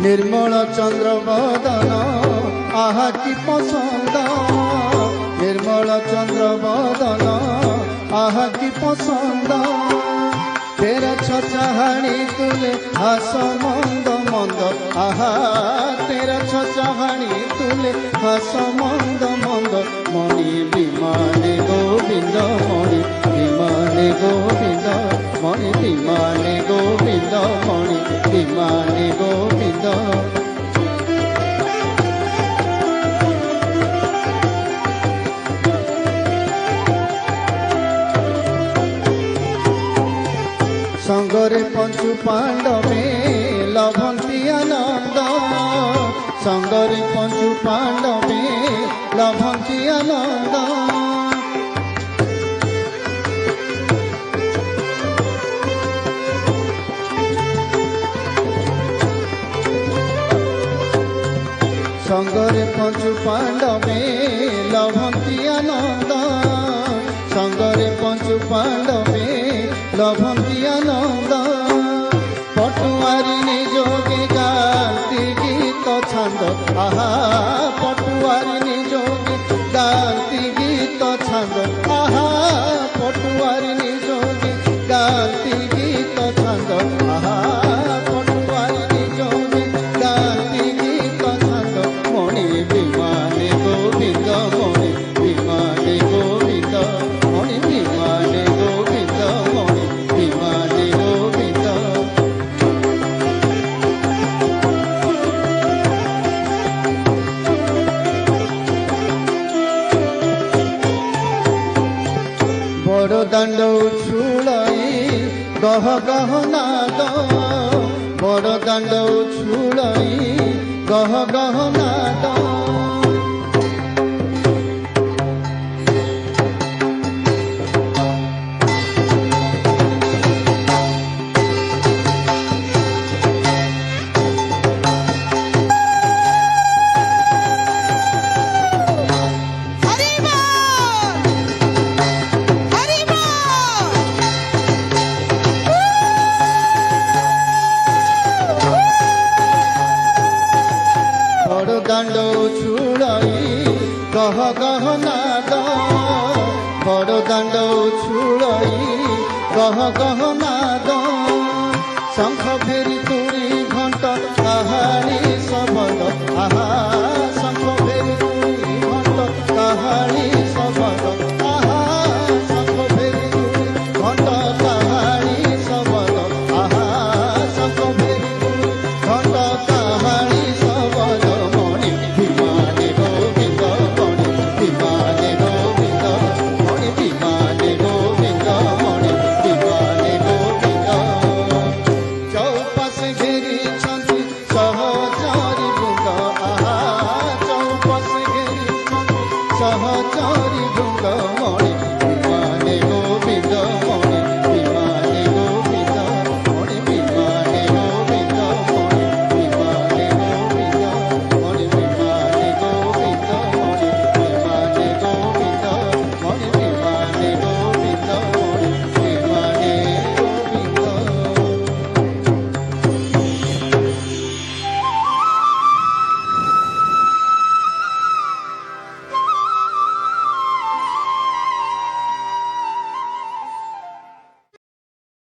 निर्मल चंद्र बदन आहा की पसंद निर्मल चंद्र बदन आहा की पसंद तेरा छचाहाणी तुले हास मंद मंद आहा तेरा छचाहाणी तुले हास मंद मंद मणि विमाने गोविंद मणि विमाने गोविंद मणि विमाने गोविंद मणि विमाने गोविंद संगरे पंचु पांडवे लभंती आनंद संगरे पंचु पांडवे लभंती आनंद संगरे पंचु पांडवे लभंती आनंद संगरे पंचु पांडवे लभंती आनंद पटुआरी निजोगे गाती गीत छंद आहा पटुआरी निजोगे गाती गीत छंद आहा पटुआरी निजोगे गाती गीत छंद आहा पटुआरी निजोगे गाती गीत छंद मणि विमाने गोविंद मणि विमाने गोविंद मणि विमाने गोविंद मणि विमाने गोविंद बड़ दाण्ड उछुलाई गह गह नाद बड़ दाण्ड उछुलाई गह गह नाद दाण्ड उछुलाई गह गह नाद बड़ दाण्ड उछुलाई गह गह नाद शंख फेरी तुरी घंट काहाणी शबद आहा शंख फेरी तुरी घंट काहाणी शबद आहा शंख फेरी तुरी घंट काहाणी शबद आहा शंख फेरी तुरी घंट काहाणी शबद सहचारी भृंग मणि